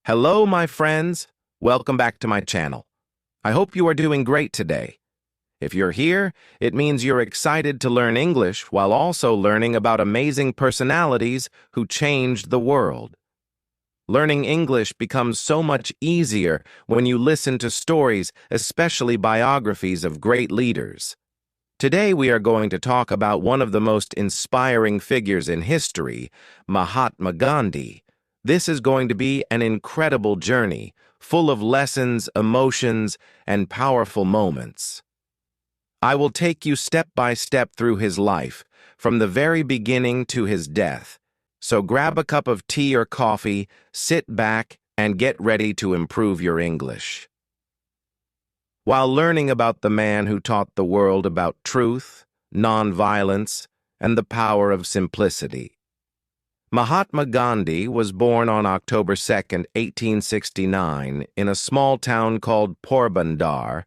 Hello, my friends. Welcome back to my channel. I hope you are doing great today. If you're here, it means you're excited to learn English while also learning about amazing personalities who changed the world. Learning English becomes so much easier when you listen to stories, especially biographies of great leaders. Today we are going to talk about one of the most inspiring figures in history, Mahatma Gandhi. This is going to be an incredible journey, full of lessons, emotions, and powerful moments. I will take you step by step through his life, from the very beginning to his death. So grab a cup of tea or coffee, sit back, and get ready to improve your English. While learning about the man who taught the world about truth, nonviolence, and the power of simplicity, Mahatma Gandhi was born on October 2, 1869, in a small town called Porbandar,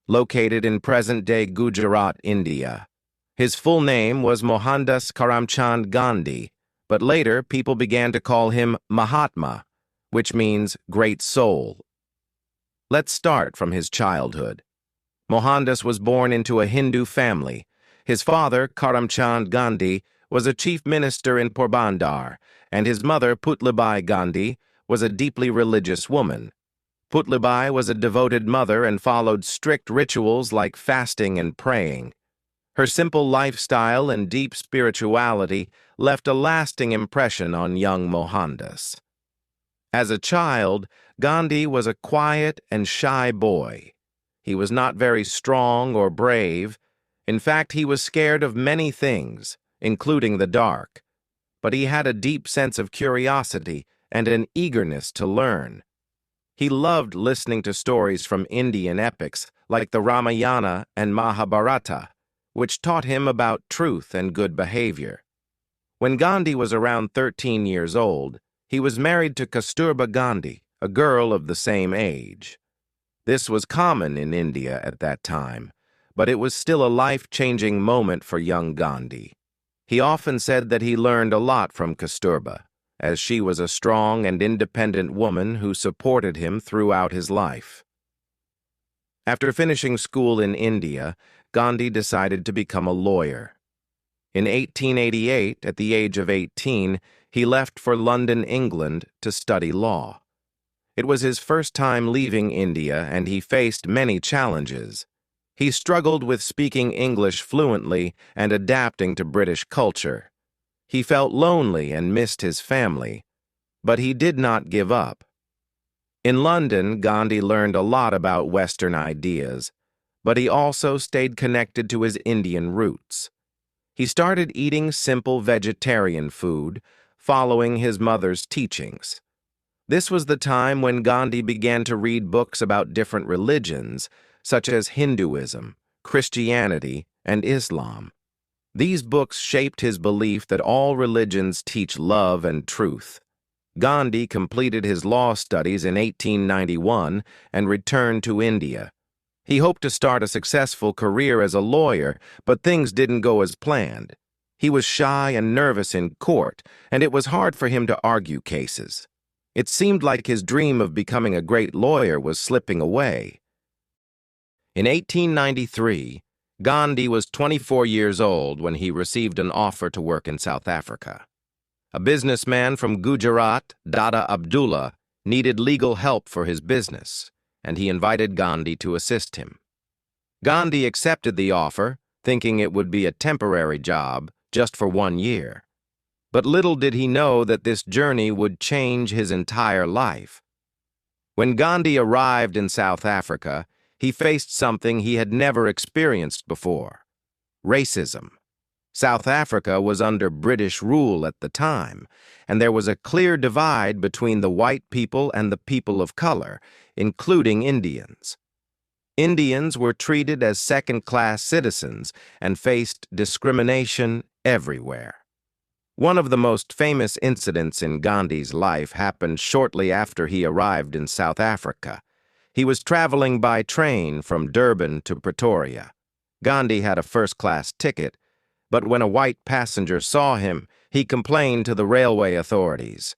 located in present-day Gujarat, India. His full name was Mohandas Karamchand Gandhi, but later people began to call him Mahatma, which means great soul. Let's start from his childhood. Mohandas was born into a Hindu family. His father, Karamchand Gandhi, was a chief minister in Porbandar, and his mother, Putlibai Gandhi, was a deeply religious woman. Putlibai was a devoted mother and followed strict rituals like fasting and praying. Her simple lifestyle and deep spirituality left a lasting impression on young Mohandas. As a child, Gandhi was a quiet and shy boy. He was not very strong or brave. In fact, he was scared of many things, including the dark. But he had a deep sense of curiosity and an eagerness to learn. He loved listening to stories from Indian epics like the Ramayana and Mahabharata, which taught him about truth and good behavior. When Gandhi was around 13 years old, he was married to Kasturba Gandhi, a girl of the same age. This was common in India at that time, but it was still a life-changing moment for young Gandhi. He often said that he learned a lot from Kasturba, as she was a strong and independent woman who supported him throughout his life. After finishing school in India, Gandhi decided to become a lawyer. In 1888, at the age of 18, he left for London, England, to study law. It was his first time leaving India, and he faced many challenges. He struggled with speaking English fluently and adapting to British culture. He felt lonely and missed his family, but he did not give up. In London, Gandhi learned a lot about Western ideas, but he also stayed connected to his Indian roots. He started eating simple vegetarian food, following his mother's teachings. This was the time when Gandhi began to read books about different religions, such as Hinduism, Christianity, and Islam. These books shaped his belief that all religions teach love and truth. Gandhi completed his law studies in 1891 and returned to India. He hoped to start a successful career as a lawyer, but things didn't go as planned. He was shy and nervous in court, and it was hard for him to argue cases. It seemed like his dream of becoming a great lawyer was slipping away. In 1893, Gandhi was 24 years old when he received an offer to work in South Africa. A businessman from Gujarat, Dada Abdullah, needed legal help for his business, and he invited Gandhi to assist him. Gandhi accepted the offer, thinking it would be a temporary job, just for 1 year. But little did he know that this journey would change his entire life. When Gandhi arrived in South Africa, he faced something he had never experienced before: racism. South Africa was under British rule at the time, and there was a clear divide between the white people and the people of color, including Indians. Indians were treated as second-class citizens and faced discrimination everywhere. One of the most famous incidents in Gandhi's life happened shortly after he arrived in South Africa. He was traveling by train from Durban to Pretoria. Gandhi had a first-class ticket, but when a white passenger saw him, he complained to the railway authorities.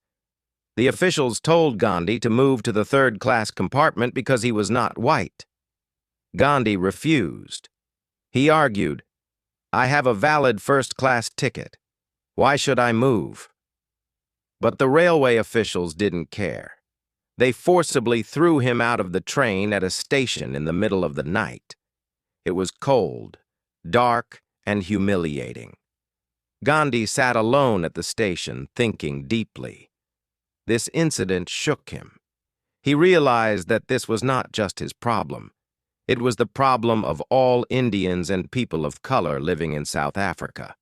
The officials told Gandhi to move to the third-class compartment because he was not white. Gandhi refused. He argued, "I have a valid first-class ticket. Why should I move?" But the railway officials didn't care. They forcibly threw him out of the train at a station in the middle of the night. It was cold, dark, and humiliating. Gandhi sat alone at the station, thinking deeply. This incident shook him. He realized that this was not just his problem. It was the problem of all Indians and people of color living in South Africa.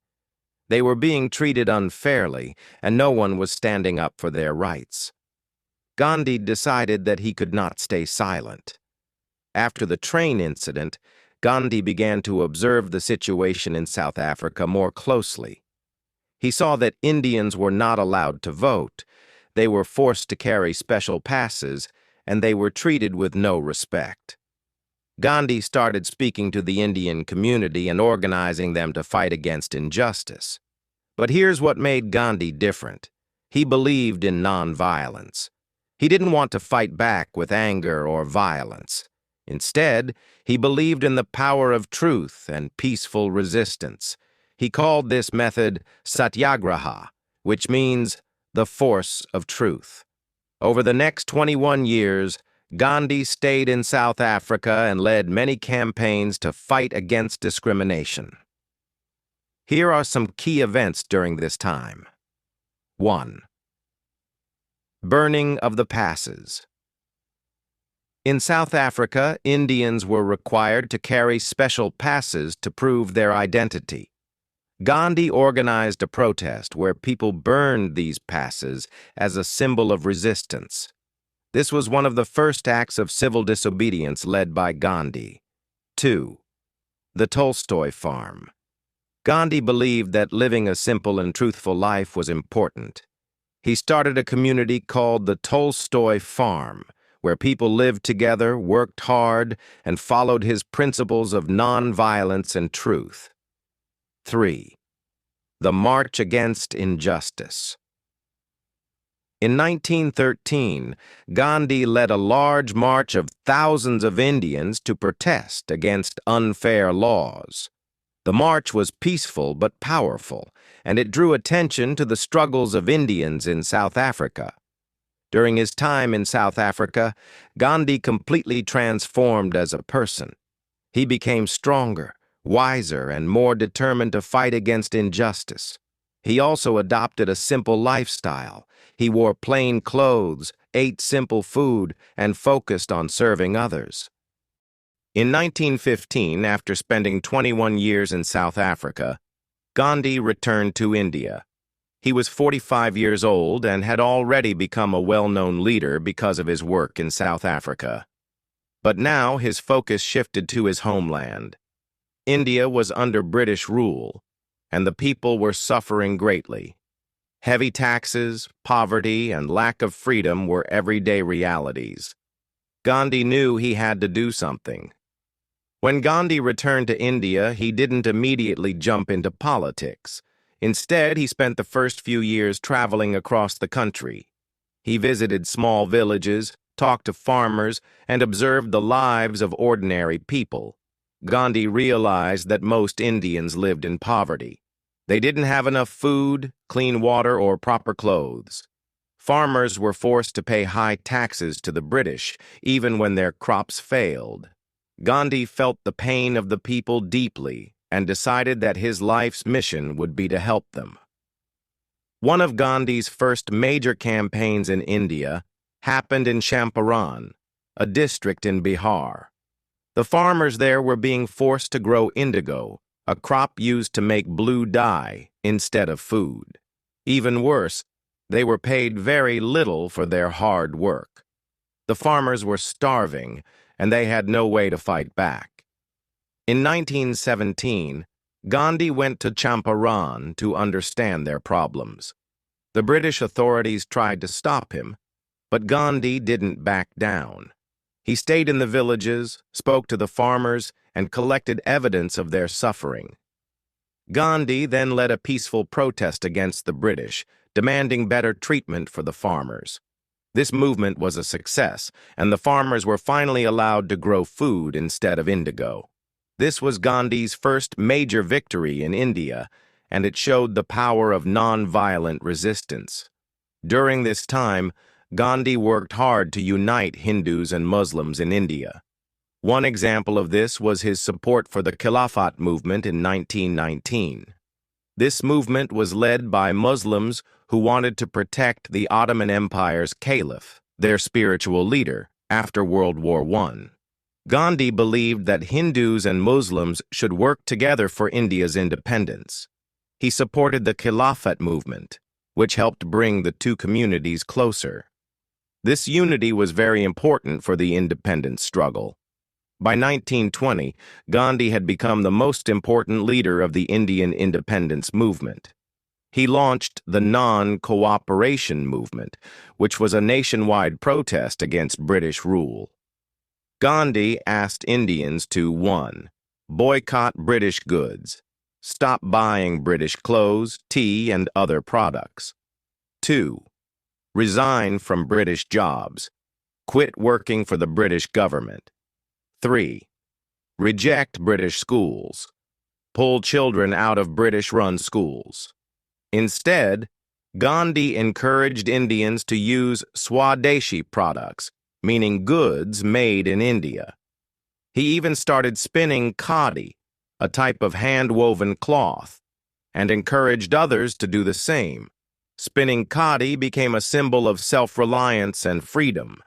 They were being treated unfairly, and no one was standing up for their rights. Gandhi decided that he could not stay silent. After the train incident, Gandhi began to observe the situation in South Africa more closely. He saw that Indians were not allowed to vote. They were forced to carry special passes, and they were treated with no respect. Gandhi started speaking to the Indian community and organizing them to fight against injustice. But here's what made Gandhi different. He believed in nonviolence. He didn't want to fight back with anger or violence. Instead, he believed in the power of truth and peaceful resistance. He called this method satyagraha, which means the force of truth. Over the next 21 years, Gandhi stayed in South Africa and led many campaigns to fight against discrimination. Here are some key events during this time. 1. Burning of the passes. In South Africa, Indians were required to carry special passes to prove their identity. Gandhi organized a protest where people burned these passes as a symbol of resistance. This was one of the first acts of civil disobedience led by Gandhi. 2. The Tolstoy Farm. Gandhi believed that living a simple and truthful life was important. He started a community called the Tolstoy Farm, where people lived together, worked hard, and followed his principles of nonviolence and truth. 3. The March Against Injustice. In 1913, Gandhi led a large march of thousands of Indians to protest against unfair laws. The march was peaceful but powerful, and it drew attention to the struggles of Indians in South Africa. During his time in South Africa, Gandhi completely transformed as a person. He became stronger, wiser, and more determined to fight against injustice. He also adopted a simple lifestyle. He wore plain clothes, ate simple food, and focused on serving others. In 1915, after spending 21 years in South Africa, Gandhi returned to India. He was 45 years old and had already become a well-known leader because of his work in South Africa. But now his focus shifted to his homeland. India was under British rule, and the people were suffering greatly. Heavy taxes, poverty, and lack of freedom were everyday realities. Gandhi knew he had to do something. When Gandhi returned to India, he didn't immediately jump into politics. Instead, he spent the first few years traveling across the country. He visited small villages, talked to farmers, and observed the lives of ordinary people. Gandhi realized that most Indians lived in poverty. They didn't have enough food, clean water, or proper clothes. Farmers were forced to pay high taxes to the British, even when their crops failed. Gandhi felt the pain of the people deeply and decided that his life's mission would be to help them. One of Gandhi's first major campaigns in India happened in Champaran, a district in Bihar. The farmers there were being forced to grow indigo, a crop used to make blue dye, instead of food. Even worse, they were paid very little for their hard work. The farmers were starving, and they had no way to fight back. In 1917, Gandhi went to Champaran to understand their problems. The British authorities tried to stop him, but Gandhi didn't back down. He stayed in the villages, spoke to the farmers, and collected evidence of their suffering. Gandhi then led a peaceful protest against the British, demanding better treatment for the farmers. This movement was a success, and the farmers were finally allowed to grow food instead of indigo. This was Gandhi's first major victory in India, and it showed the power of non-violent resistance. During this time, Gandhi worked hard to unite Hindus and Muslims in India. One example of this was his support for the Khilafat movement in 1919. This movement was led by Muslims who wanted to protect the Ottoman Empire's caliph, their spiritual leader, after World War I. Gandhi believed that Hindus and Muslims should work together for India's independence. He supported the Khilafat movement, which helped bring the two communities closer. This unity was very important for the independence struggle. By 1920, Gandhi had become the most important leader of the Indian independence movement. He launched the Non-Cooperation Movement, which was a nationwide protest against British rule. Gandhi asked Indians to 1. Boycott British goods. Stop buying British clothes, tea, and other products. 2. Resign from British jobs. Quit working for the British government. 3. Reject British schools. Pull children out of British-run schools. Instead, Gandhi encouraged Indians to use Swadeshi products, meaning goods made in India. He even started spinning khadi, a type of hand-woven cloth, and encouraged others to do the same. Spinning khadi became a symbol of self-reliance and freedom.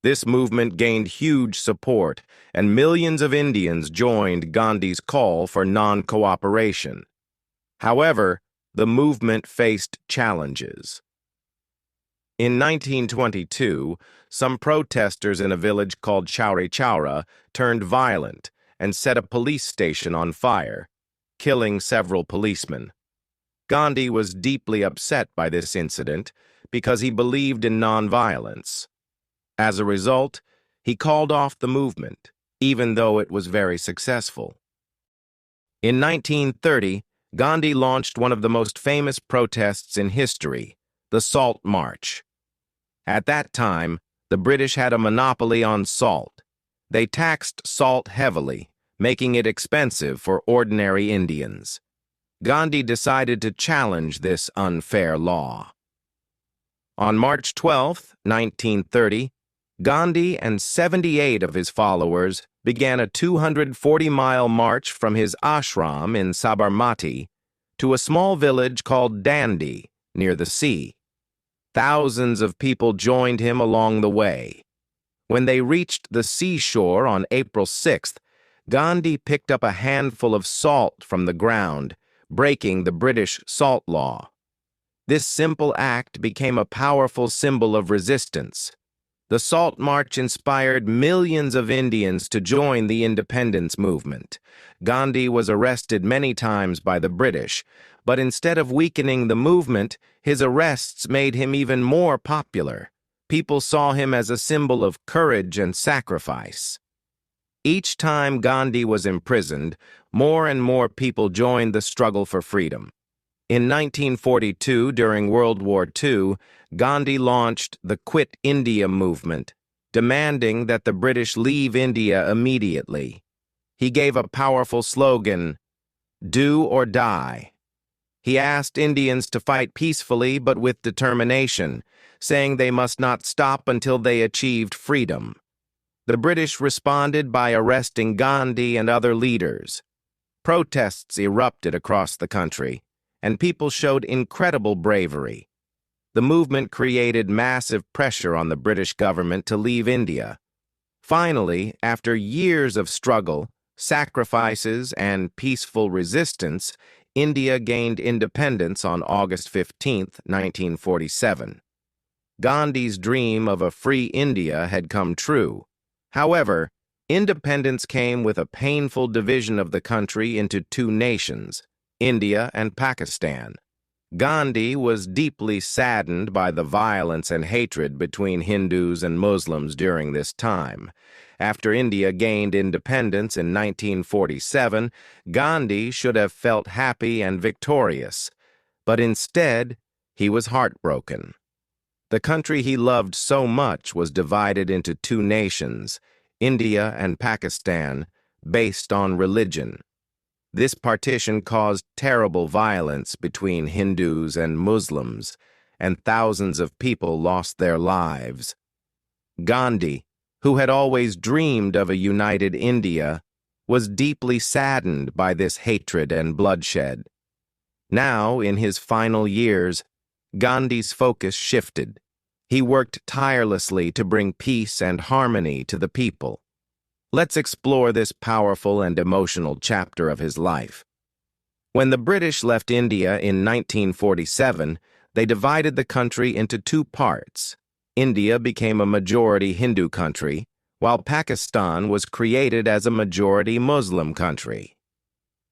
This movement gained huge support, and millions of Indians joined Gandhi's call for non-cooperation. However, the movement faced challenges. In 1922, some protesters in a village called Chauri Chaura turned violent and set a police station on fire, killing several policemen. Gandhi was deeply upset by this incident because he believed in nonviolence. As a result, he called off the movement, even though it was very successful. In 1930, Gandhi launched one of the most famous protests in history, the Salt March. At that time, the British had a monopoly on salt. They taxed salt heavily, making it expensive for ordinary Indians. Gandhi decided to challenge this unfair law. On March 12, 1930, Gandhi and 78 of his followers began a 240-mile march from his ashram in Sabarmati to a small village called Dandi, near the sea. Thousands of people joined him along the way. When they reached the seashore on April 6th, Gandhi picked up a handful of salt from the ground, breaking the British salt law. This simple act became a powerful symbol of resistance. The Salt March inspired millions of Indians to join the independence movement. Gandhi was arrested many times by the British, but instead of weakening the movement, his arrests made him even more popular. People saw him as a symbol of courage and sacrifice. Each time Gandhi was imprisoned, more and more people joined the struggle for freedom. In 1942, during World War II, Gandhi launched the Quit India movement, demanding that the British leave India immediately. He gave a powerful slogan, "Do or die." He asked Indians to fight peacefully but with determination, saying they must not stop until they achieved freedom. The British responded by arresting Gandhi and other leaders. Protests erupted across the country, and people showed incredible bravery. The movement created massive pressure on the British government to leave India. Finally, after years of struggle, sacrifices, and peaceful resistance, India gained independence on August 15, 1947. Gandhi's dream of a free India had come true. However, independence came with a painful division of the country into two nations, India and Pakistan. Gandhi was deeply saddened by the violence and hatred between Hindus and Muslims during this time. After India gained independence in 1947, Gandhi should have felt happy and victorious, but instead, he was heartbroken. The country he loved so much was divided into two nations, India and Pakistan, based on religion. This partition caused terrible violence between Hindus and Muslims, and thousands of people lost their lives. Gandhi, who had always dreamed of a united India, was deeply saddened by this hatred and bloodshed. Now, in his final years, Gandhi's focus shifted. He worked tirelessly to bring peace and harmony to the people. Let's explore this powerful and emotional chapter of his life. When the British left India in 1947, they divided the country into two parts. India became a majority Hindu country, while Pakistan was created as a majority Muslim country.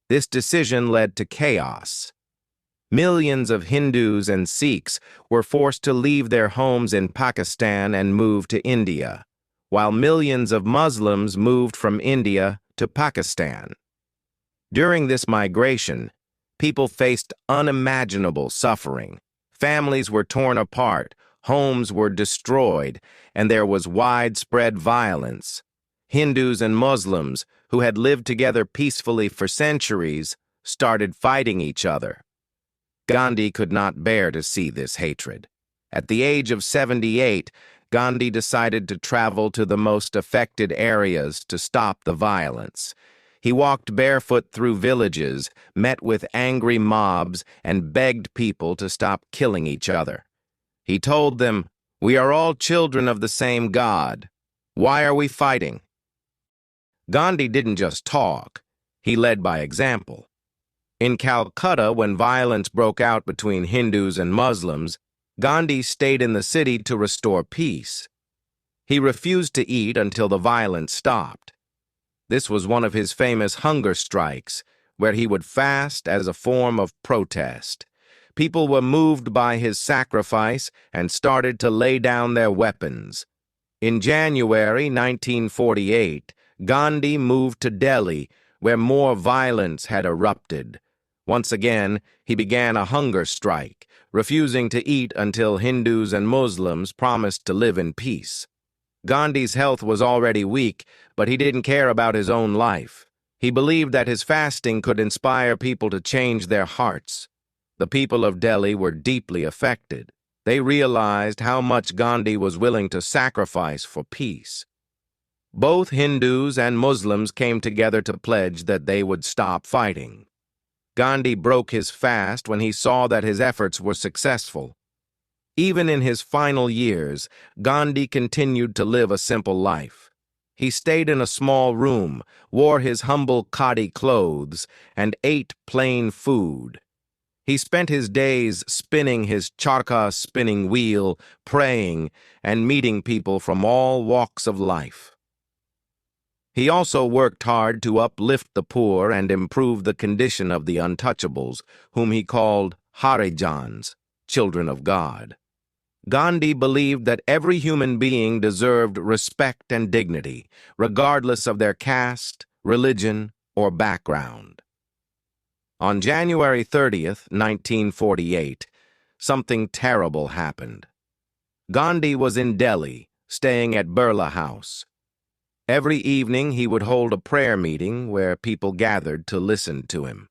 This decision led to chaos. Millions of Hindus and Sikhs were forced to leave their homes in Pakistan and move to India, while millions of Muslims moved from India to Pakistan. During this migration, people faced unimaginable suffering. Families were torn apart, homes were destroyed, and there was widespread violence. Hindus and Muslims, who had lived together peacefully for centuries, started fighting each other. Gandhi could not bear to see this hatred. At the age of 78, Gandhi decided to travel to the most affected areas to stop the violence. He walked barefoot through villages, met with angry mobs, and begged people to stop killing each other. He told them, "We are all children of the same God. Why are we fighting?" Gandhi didn't just talk, he led by example. In Calcutta, when violence broke out between Hindus and Muslims, Gandhi stayed in the city to restore peace. He refused to eat until the violence stopped. This was one of his famous hunger strikes, where he would fast as a form of protest. People were moved by his sacrifice and started to lay down their weapons. In January 1948, Gandhi moved to Delhi, where more violence had erupted. Once again, he began a hunger strike, refusing to eat until Hindus and Muslims promised to live in peace. Gandhi's health was already weak, but he didn't care about his own life. He believed that his fasting could inspire people to change their hearts. The people of Delhi were deeply affected. They realized how much Gandhi was willing to sacrifice for peace. Both Hindus and Muslims came together to pledge that they would stop fighting. Gandhi broke his fast when he saw that his efforts were successful. Even in his final years, Gandhi continued to live a simple life. He stayed in a small room, wore his humble khadi clothes, and ate plain food. He spent his days spinning his charkha spinning wheel, praying, and meeting people from all walks of life. He also worked hard to uplift the poor and improve the condition of the untouchables, whom he called Harijans, children of God. Gandhi believed that every human being deserved respect and dignity, regardless of their caste, religion, or background. On January 30th, 1948, something terrible happened. Gandhi was in Delhi, staying at Birla House. Every evening he would hold a prayer meeting where people gathered to listen to him.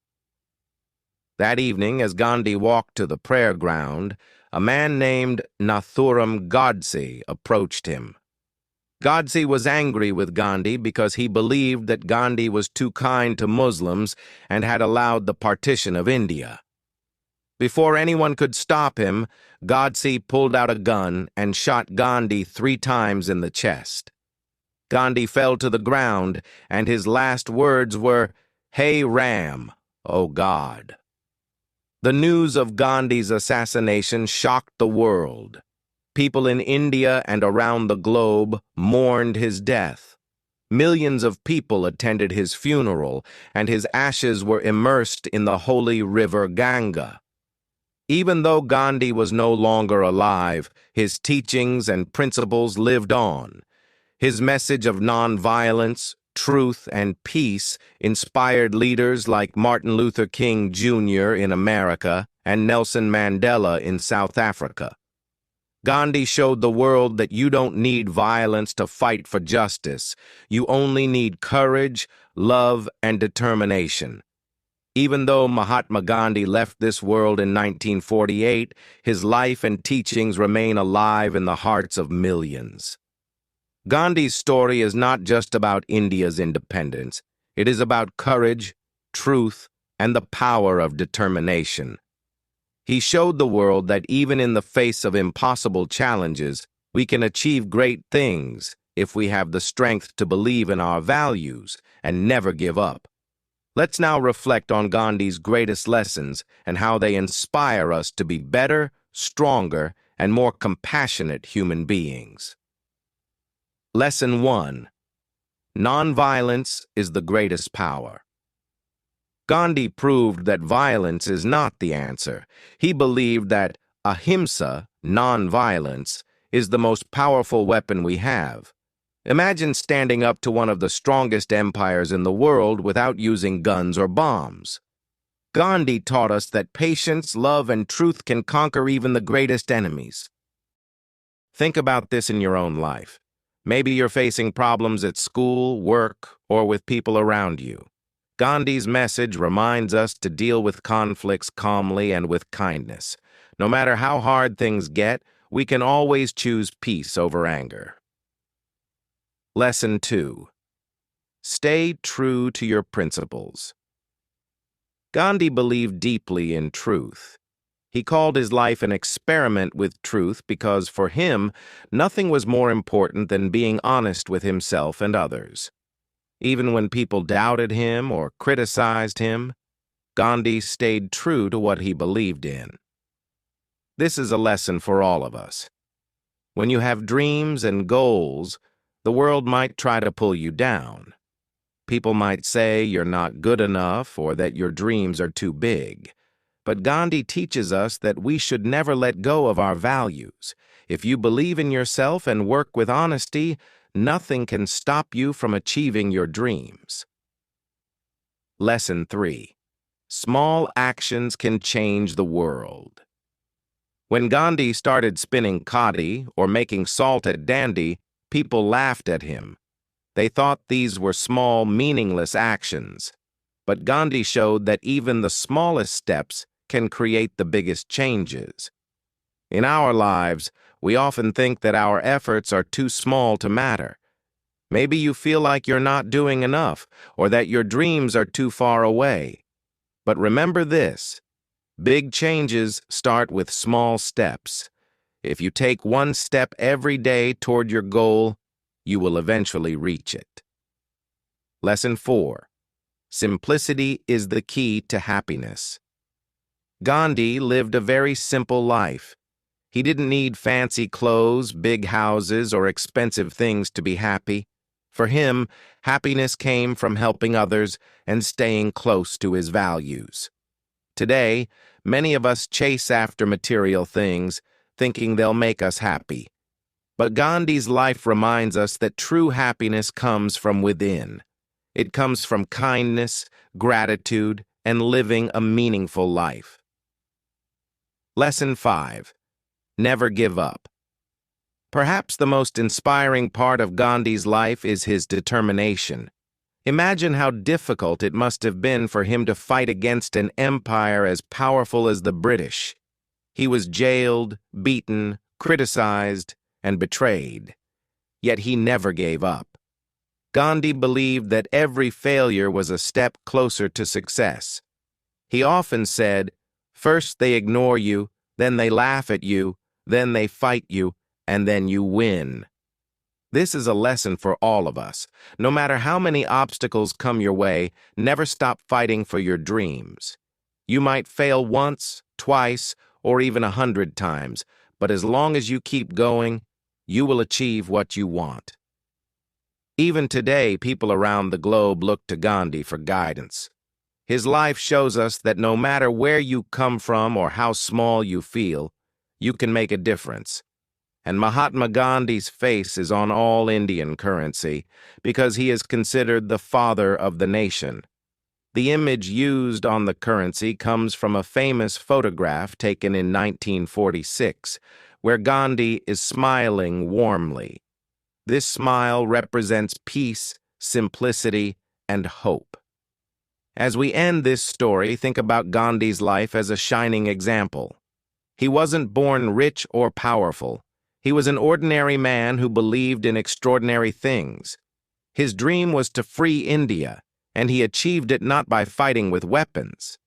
That evening, as Gandhi walked to the prayer ground, a man named Nathuram Godse approached him. Godse was angry with Gandhi because he believed that Gandhi was too kind to Muslims and had allowed the partition of India. Before anyone could stop him, Godse pulled out a gun and shot Gandhi 3 times in the chest. Gandhi fell to the ground, and his last words were, "Hey Ram, O God." The news of Gandhi's assassination shocked the world. People in India and around the globe mourned his death. Millions of people attended his funeral, and his ashes were immersed in the holy river Ganga. Even though Gandhi was no longer alive, his teachings and principles lived on. His message of nonviolence, truth, and peace inspired leaders like Martin Luther King Jr. in America and Nelson Mandela in South Africa. Gandhi showed the world that you don't need violence to fight for justice. You only need courage, love, and determination. Even though Mahatma Gandhi left this world in 1948, his life and teachings remain alive in the hearts of millions. Gandhi's story is not just about India's independence. It is about courage, truth, and the power of determination. He showed the world that even in the face of impossible challenges, we can achieve great things if we have the strength to believe in our values and never give up. Let's now reflect on Gandhi's greatest lessons and how they inspire us to be better, stronger, and more compassionate human beings. Lesson 1. Nonviolence is the greatest power. Gandhi proved that violence is not the answer. He believed that ahimsa, nonviolence, is the most powerful weapon we have. Imagine standing up to one of the strongest empires in the world without using guns or bombs. Gandhi taught us that patience, love, and truth can conquer even the greatest enemies. Think about this in your own life. Maybe you're facing problems at school, work, or with people around you. Gandhi's message reminds us to deal with conflicts calmly and with kindness. No matter how hard things get, we can always choose peace over anger. Lesson 2. Stay true to your principles. Gandhi believed deeply in truth. He called his life an experiment with truth because, for him, nothing was more important than being honest with himself and others. Even when people doubted him or criticized him, Gandhi stayed true to what he believed in. This is a lesson for all of us. When you have dreams and goals, the world might try to pull you down. People might say you're not good enough or that your dreams are too big. But Gandhi teaches us that we should never let go of our values. If you believe in yourself and work with honesty, nothing can stop you from achieving your dreams. Lesson 3. Small actions can change the world. When Gandhi started spinning khadi or making salt at Dandi, people laughed at him. They thought these were small, meaningless actions. But Gandhi showed that even the smallest steps can create the biggest changes. In our lives, we often think that our efforts are too small to matter. Maybe you feel like you're not doing enough or that your dreams are too far away. But remember this: big changes start with small steps. If you take one step every day toward your goal, you will eventually reach it. Lesson 4. Simplicity is the key to happiness. Gandhi lived a very simple life. He didn't need fancy clothes, big houses, or expensive things to be happy. For him, happiness came from helping others and staying close to his values. Today, many of us chase after material things, thinking they'll make us happy. But Gandhi's life reminds us that true happiness comes from within. It comes from kindness, gratitude, and living a meaningful life. Lesson 5. Never give up. Perhaps the most inspiring part of Gandhi's life is his determination. Imagine how difficult it must have been for him to fight against an empire as powerful as the British. He was jailed, beaten, criticized, and betrayed. Yet he never gave up. Gandhi believed that every failure was a step closer to success. He often said, "First they ignore you, then they laugh at you, then they fight you, and then you win." This is a lesson for all of us. No matter how many obstacles come your way, never stop fighting for your dreams. You might fail once, twice, or even 100 times, but as long as you keep going, you will achieve what you want. Even today, people around the globe look to Gandhi for guidance. His life shows us that no matter where you come from or how small you feel, you can make a difference. And Mahatma Gandhi's face is on all Indian currency because he is considered the father of the nation. The image used on the currency comes from a famous photograph taken in 1946, where Gandhi is smiling warmly. This smile represents peace, simplicity, and hope. As we end this story, think about Gandhi's life as a shining example. He wasn't born rich or powerful. He was an ordinary man who believed in extraordinary things. His dream was to free India, and he achieved it not by fighting with weapons,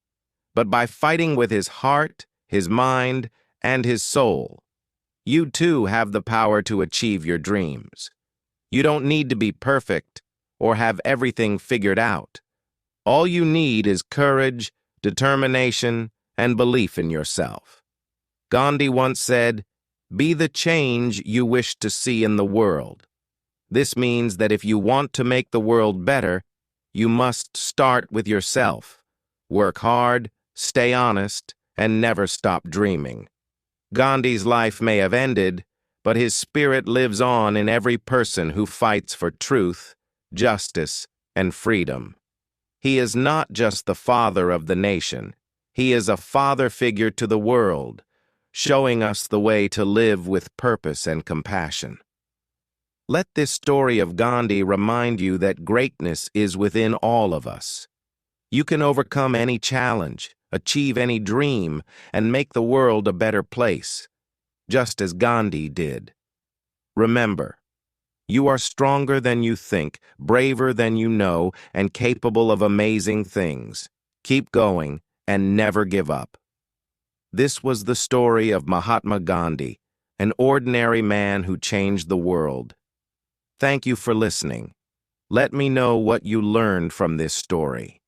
but by fighting with his heart, his mind, and his soul. You too have the power to achieve your dreams. You don't need to be perfect or have everything figured out. All you need is courage, determination, and belief in yourself. Gandhi once said, "Be the change you wish to see in the world." This means that if you want to make the world better, you must start with yourself. Work hard, stay honest, and never stop dreaming. Gandhi's life may have ended, but his spirit lives on in every person who fights for truth, justice, and freedom. He is not just the father of the nation. He is a father figure to the world, showing us the way to live with purpose and compassion. Let this story of Gandhi remind you that greatness is within all of us. You can overcome any challenge, achieve any dream, and make the world a better place, just as Gandhi did. Remember, you are stronger than you think, braver than you know, and capable of amazing things. Keep going and never give up. This was the story of Mahatma Gandhi, an ordinary man who changed the world. Thank you for listening. Let me know what you learned from this story.